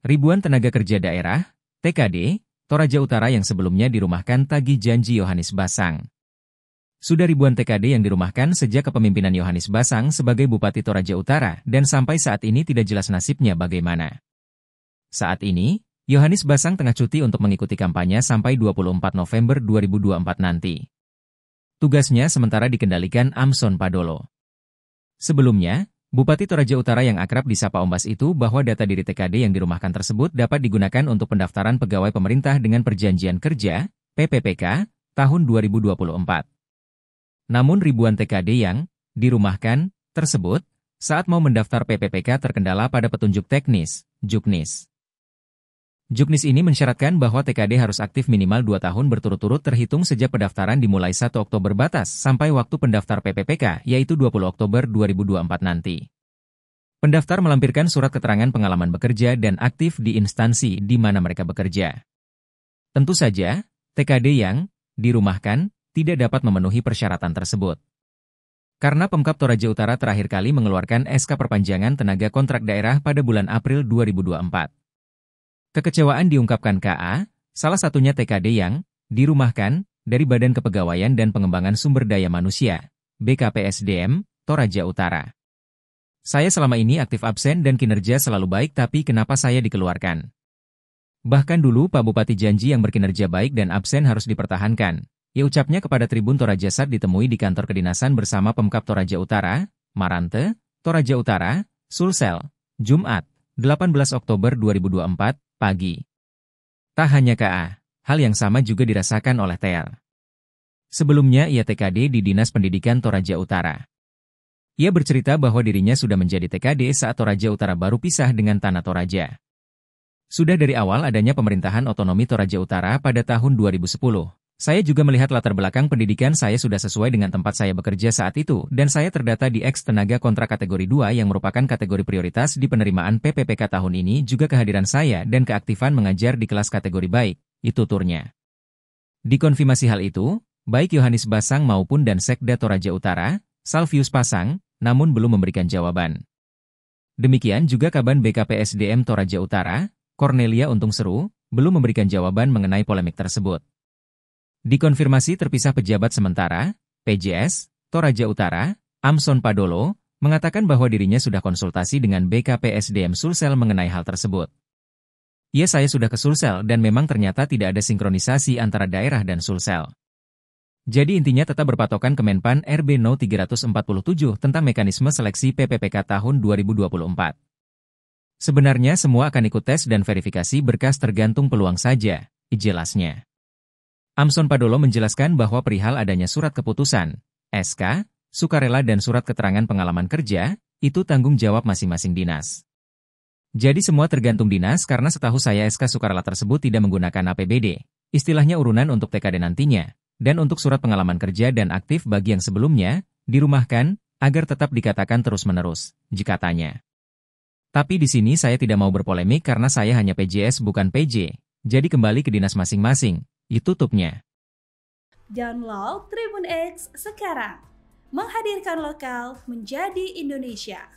Ribuan tenaga kerja daerah, TKD, Toraja Utara yang sebelumnya dirumahkan tagih janji Yohanes Basang. Sudah ribuan TKD yang dirumahkan sejak kepemimpinan Yohanes Basang sebagai Bupati Toraja Utara dan sampai saat ini tidak jelas nasibnya bagaimana. Saat ini, Yohanes Basang tengah cuti untuk mengikuti kampanye sampai 24 November 2024 nanti. Tugasnya sementara dikendalikan Amson Padolo. Sebelumnya, Bupati Toraja Utara yang akrab disapa Ombas itu bahwa data diri TKD yang dirumahkan tersebut dapat digunakan untuk pendaftaran pegawai pemerintah dengan perjanjian kerja, PPPK, tahun 2024. Namun ribuan TKD yang dirumahkan tersebut saat mau mendaftar PPPK terkendala pada petunjuk teknis, Juknis. Juknis ini mensyaratkan bahwa TKD harus aktif minimal 2 tahun berturut-turut terhitung sejak pendaftaran dimulai 1 Oktober batas sampai waktu pendaftar PPPK, yaitu 20 Oktober 2024 nanti. Pendaftar melampirkan surat keterangan pengalaman bekerja dan aktif di instansi di mana mereka bekerja. Tentu saja, TKD yang dirumahkan tidak dapat memenuhi persyaratan tersebut. Karena Pemkab Toraja Utara terakhir kali mengeluarkan SK perpanjangan tenaga kontrak daerah pada bulan April 2024. Kekecewaan diungkapkan KA, salah satunya TKD yang dirumahkan dari Badan Kepegawaian dan Pengembangan Sumber Daya Manusia, BKPSDM, Toraja Utara. Saya selama ini aktif absen dan kinerja selalu baik tapi kenapa saya dikeluarkan? Bahkan dulu Pak Bupati janji yang berkinerja baik dan absen harus dipertahankan. Ya ucapnya kepada Tribun Toraja saat ditemui di kantor kedinasan bersama Pemkab Toraja Utara, Marante, Toraja Utara, Sulsel, Jumat, 18 Oktober 2024, pagi. Tak hanya KA, hal yang sama juga dirasakan oleh TR. Sebelumnya ia TKD di Dinas Pendidikan Toraja Utara. Ia bercerita bahwa dirinya sudah menjadi TKD saat Toraja Utara baru pisah dengan Tanah Toraja. Sudah dari awal adanya pemerintahan otonomi Toraja Utara pada tahun 2010. Saya juga melihat latar belakang pendidikan saya sudah sesuai dengan tempat saya bekerja saat itu dan saya terdata di X tenaga kontrak kategori 2 yang merupakan kategori prioritas di penerimaan PPPK tahun ini juga kehadiran saya dan keaktifan mengajar di kelas kategori baik, itu turnya. Dikonfirmasi hal itu, baik Yohanes Basang maupun dan Sekda Toraja Utara, Salvius Pasang, namun belum memberikan jawaban. Demikian juga Kaban BKPSDM Toraja Utara, Cornelia Untung Seru, belum memberikan jawaban mengenai polemik tersebut. Dikonfirmasi terpisah pejabat sementara, PJS, Toraja Utara, Amson Padolo, mengatakan bahwa dirinya sudah konsultasi dengan BKPSDM Sulsel mengenai hal tersebut. Ya saya sudah ke Sulsel dan memang ternyata tidak ada sinkronisasi antara daerah dan Sulsel. Jadi intinya tetap berpatokan Kemenpan RB No 347 tentang mekanisme seleksi PPPK tahun 2024. Sebenarnya semua akan ikut tes dan verifikasi berkas tergantung peluang saja, jelasnya. Amson Padolo menjelaskan bahwa perihal adanya surat keputusan, SK, sukarela dan surat keterangan pengalaman kerja, itu tanggung jawab masing-masing dinas. Jadi semua tergantung dinas karena setahu saya SK sukarela tersebut tidak menggunakan APBD, istilahnya urunan untuk TKD nantinya, dan untuk surat pengalaman kerja dan aktif bagi yang sebelumnya, dirumahkan, agar tetap dikatakan terus-menerus, jika tanya. Tapi di sini saya tidak mau berpolemik karena saya hanya PJS bukan PJ, jadi kembali ke dinas masing-masing. Tutupnya. Download Tribun X sekarang. Menghadirkan lokal menjadi Indonesia.